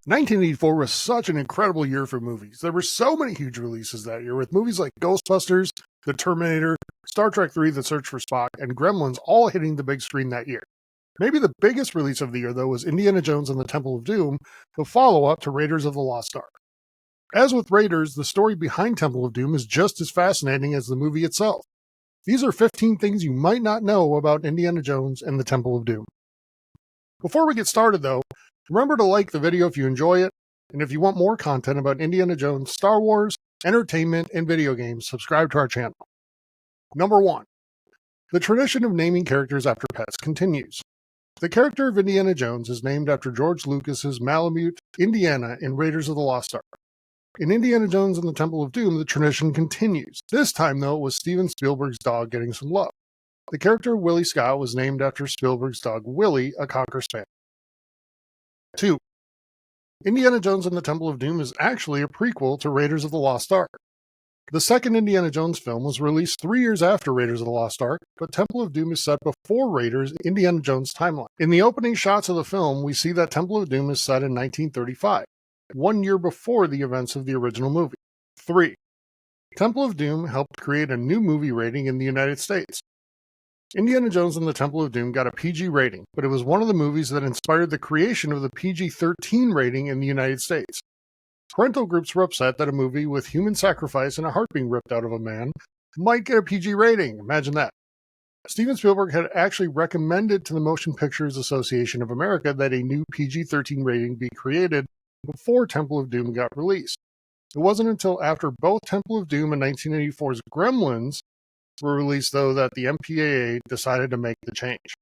1984 was such an incredible year for movies. There were so many huge releases that year, with movies like Ghostbusters, The Terminator, Star Trek III: The Search for Spock, and Gremlins all hitting the big screen that year. Maybe the biggest release of the year, though, was Indiana Jones and the Temple of Doom, the follow-up to Raiders of the Lost Ark. As with Raiders, the story behind Temple of Doom is just as fascinating as the movie itself. These are 15 things you might not know about Indiana Jones and the Temple of Doom. Before we get started, though, remember to like the video if you enjoy it, and if you want more content about Indiana Jones, Star Wars, entertainment, and video games, subscribe to our channel. Number 1. The tradition of naming characters after pets continues. The character of Indiana Jones is named after George Lucas's Malamute, Indiana, in Raiders of the Lost Ark. In Indiana Jones and the Temple of Doom, the tradition continues. This time, though, it was Steven Spielberg's dog getting some love. The character Willie Scott was named after Spielberg's dog Willie, a Cocker Spaniel. 2. Indiana Jones and the Temple of Doom is actually a prequel to Raiders of the Lost Ark. The second Indiana Jones film was released 3 years after Raiders of the Lost Ark, but Temple of Doom is set before Raiders' Indiana Jones timeline. In the opening shots of the film, we see that Temple of Doom is set in 1935, 1 year before the events of the original movie. 3. Temple of Doom helped create a new movie rating in the United States. Indiana Jones and the Temple of Doom got a PG rating, but it was one of the movies that inspired the creation of the PG-13 rating in the United States. Parental groups were upset that a movie with human sacrifice and a heart being ripped out of a man might get a PG rating. Imagine that. Steven Spielberg had actually recommended to the Motion Pictures Association of America that a new PG-13 rating be created before Temple of Doom got released. It wasn't until after both Temple of Doom and 1984's Gremlins were released, though, that the MPAA decided to make the change.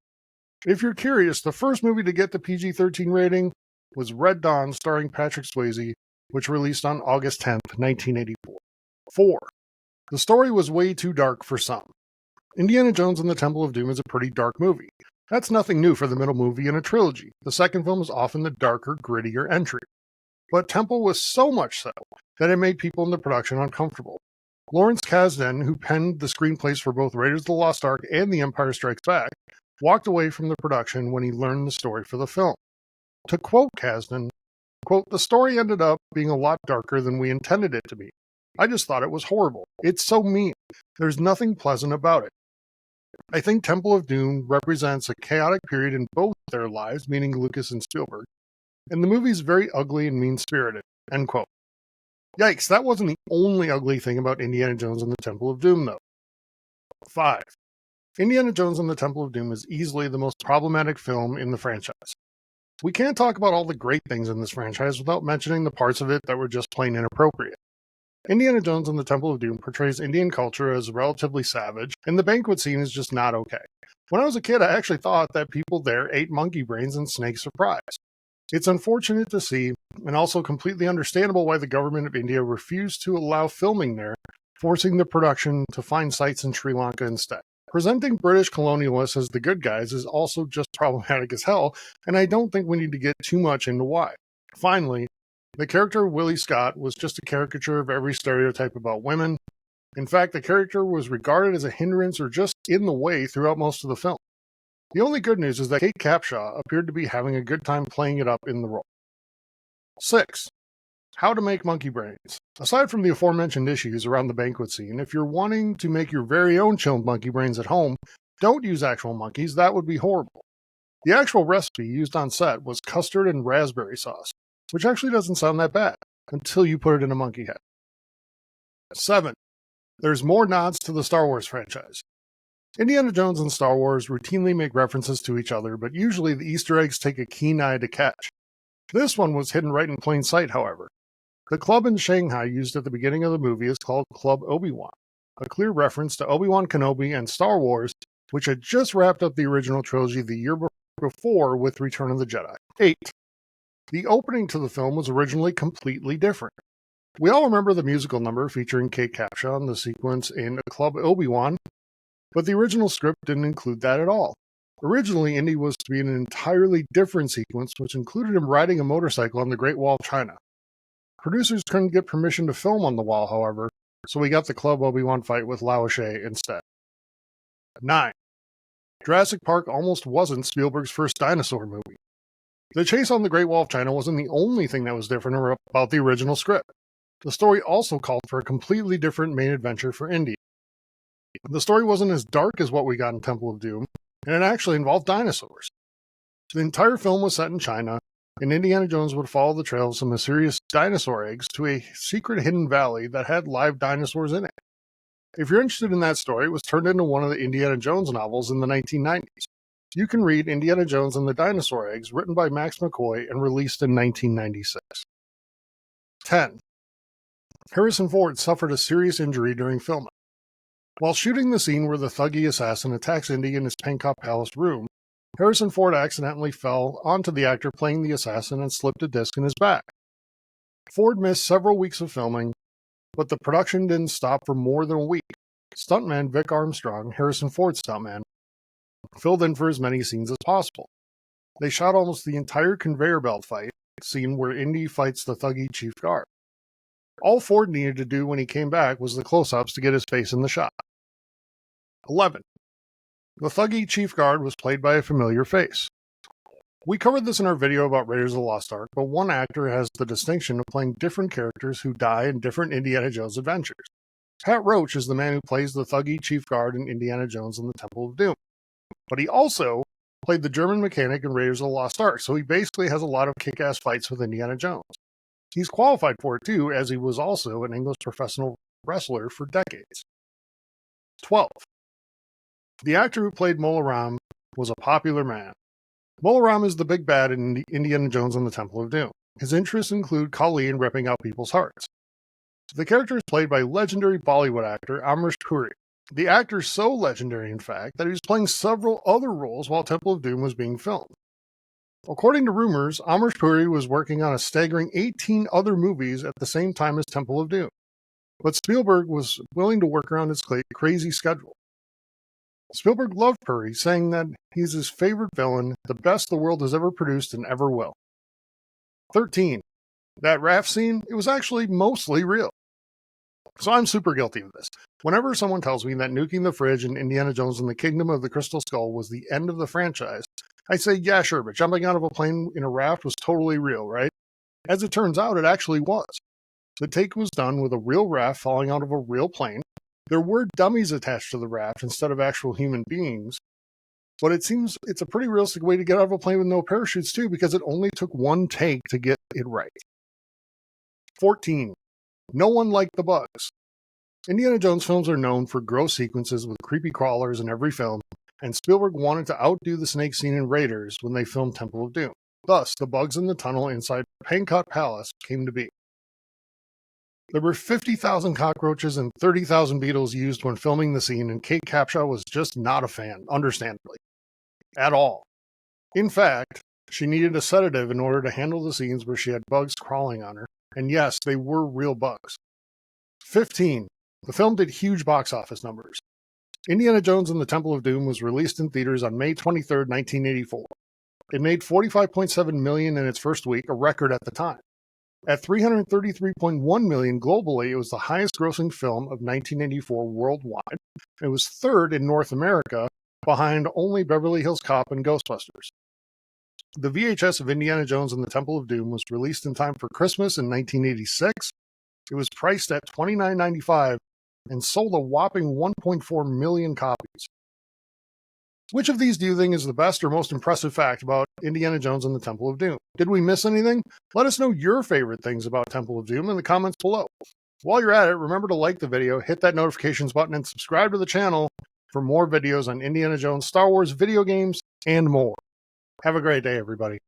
If you're curious, the first movie to get the PG-13 rating was Red Dawn, starring Patrick Swayze, which released on August 10th, 1984. 4. The story was way too dark for some. Indiana Jones and the Temple of Doom is a pretty dark movie. That's nothing new for the middle movie in a trilogy. The second film is often the darker, grittier entry. But Temple was so much so that it made people in the production uncomfortable. Lawrence Kasdan, who penned the screenplays for both Raiders of the Lost Ark and The Empire Strikes Back, walked away from the production when he learned the story for the film. To quote Kasdan, quote, "The story ended up being a lot darker than we intended it to be. I just thought it was horrible. It's so mean. There's nothing pleasant about it. I think Temple of Doom represents a chaotic period in both their lives," meaning Lucas and Spielberg, "and the movie's very ugly and mean-spirited." End quote. Yikes, that wasn't the only ugly thing about Indiana Jones and the Temple of Doom, though. 5. Indiana Jones and the Temple of Doom is easily the most problematic film in the franchise. We can't talk about all the great things in this franchise without mentioning the parts of it that were just plain inappropriate. Indiana Jones and the Temple of Doom portrays Indian culture as relatively savage, and the banquet scene is just not okay. When I was a kid, I actually thought that people there ate monkey brains and snakes for prize. It's unfortunate to see, and also completely understandable why the government of India refused to allow filming there, forcing the production to find sites in Sri Lanka instead. Presenting British colonialists as the good guys is also just problematic as hell, and I don't think we need to get too much into why. Finally, the character of Willie Scott was just a caricature of every stereotype about women. In fact, the character was regarded as a hindrance or just in the way throughout most of the film. The only good news is that Kate Capshaw appeared to be having a good time playing it up in the role. 6. How to make monkey brains. Aside from the aforementioned issues around the banquet scene, if you're wanting to make your very own chilled monkey brains at home, don't use actual monkeys. That would be horrible. The actual recipe used on set was custard and raspberry sauce, which actually doesn't sound that bad until you put it in a monkey head. 7. There's more nods to the Star Wars franchise. Indiana Jones and Star Wars routinely make references to each other, but usually the Easter eggs take a keen eye to catch. This one was hidden right in plain sight, however. The club in Shanghai used at the beginning of the movie is called Club ObiWan, a clear reference to Obi-Wan Kenobi and Star Wars, which had just wrapped up the original trilogy the year before with Return of the Jedi. 8. The opening to the film was originally completely different. We all remember the musical number featuring Kate Capshaw and the sequence in Club ObiWan, but the original script didn't include that at all. Originally, Indy was to be in an entirely different sequence, which included him riding a motorcycle on the Great Wall of China. Producers couldn't get permission to film on the wall, however, so we got the Club ObiWan fight with Lao She instead. 9. Jurassic Park almost wasn't Spielberg's first dinosaur movie. The chase on the Great Wall of China wasn't the only thing that was different about the original script. The story also called for a completely different main adventure for Indy. The story wasn't as dark as what we got in Temple of Doom, and it actually involved dinosaurs. The entire film was set in China, and Indiana Jones would follow the trail of some mysterious dinosaur eggs to a secret hidden valley that had live dinosaurs in it. If you're interested in that story, it was turned into one of the Indiana Jones novels in the 1990s. You can read Indiana Jones and the Dinosaur Eggs, written by Max McCoy and released in 1996. 10. Harrison Ford suffered a serious injury during filming. While shooting the scene where the thuggy assassin attacks Indy in his Pankot Palace room, Harrison Ford accidentally fell onto the actor playing the assassin and slipped a disc in his back. Ford missed several weeks of filming, but the production didn't stop for more than a week. Stuntman Vic Armstrong, Harrison Ford's stuntman, filled in for as many scenes as possible. They shot almost the entire conveyor belt fight scene where Indy fights the thuggy chief guard. All Ford needed to do when he came back was the close-ups to get his face in the shot. 11. The thuggy chief guard was played by a familiar face. We covered this in our video about Raiders of the Lost Ark, but one actor has the distinction of playing different characters who die in different Indiana Jones adventures. Pat Roach is the man who plays the thuggy chief guard in Indiana Jones and the Temple of Doom. But he also played the German mechanic in Raiders of the Lost Ark, so he basically has a lot of kick-ass fights with Indiana Jones. He's qualified for it too, as he was also an English professional wrestler for decades. 12. The actor who played Mola Ram was a popular man. Mola Ram is the big bad in Indiana Jones and the Temple of Doom. His interests include Kali and ripping out people's hearts. The character is played by legendary Bollywood actor Amrish Puri. The actor is so legendary, in fact, that he was playing several other roles while Temple of Doom was being filmed. According to rumors, Amrish Puri was working on a staggering 18 other movies at the same time as Temple of Doom. But Spielberg was willing to work around his crazy schedule. Spielberg loved Puri, saying that he's his favorite villain, the best the world has ever produced and ever will. 13. That raft scene, it was actually mostly real. So I'm super guilty of this. Whenever someone tells me that nuking the fridge in Indiana Jones and the Kingdom of the Crystal Skull was the end of the franchise, I say, yeah, sure, but jumping out of a plane in a raft was totally real, right? As it turns out, it actually was. The take was done with a real raft falling out of a real plane. There were dummies attached to the raft instead of actual human beings, but it seems it's a pretty realistic way to get out of a plane with no parachutes too, because it only took one take to get it right. 14. No one liked the bugs. Indiana Jones films are known for gross sequences with creepy crawlers in every film, and Spielberg wanted to outdo the snake scene in Raiders when they filmed Temple of Doom. Thus, the bugs in the tunnel inside Pankot Palace came to be. There were 50,000 cockroaches and 30,000 beetles used when filming the scene, and Kate Capshaw was just not a fan, understandably. At all. In fact, she needed a sedative in order to handle the scenes where she had bugs crawling on her, and yes, they were real bugs. 15. The film did huge box office numbers. Indiana Jones and the Temple of Doom was released in theaters on May 23, 1984. It made $45.7 million in its first week, a record at the time. At $333.1 million globally, it was the highest-grossing film of 1984 worldwide. It was third in North America, behind only Beverly Hills Cop and Ghostbusters. The VHS of Indiana Jones and the Temple of Doom was released in time for Christmas in 1986. It was priced at $29.95 and sold a whopping 1.4 million copies. Which of these do you think is the best or most impressive fact about Indiana Jones and the Temple of Doom? Did we miss anything? Let us know your favorite things about Temple of Doom in the comments below. While you're at it, remember to like the video, hit that notifications button, and subscribe to the channel for more videos on Indiana Jones, Star Wars, video games, and more. Have a great day, everybody.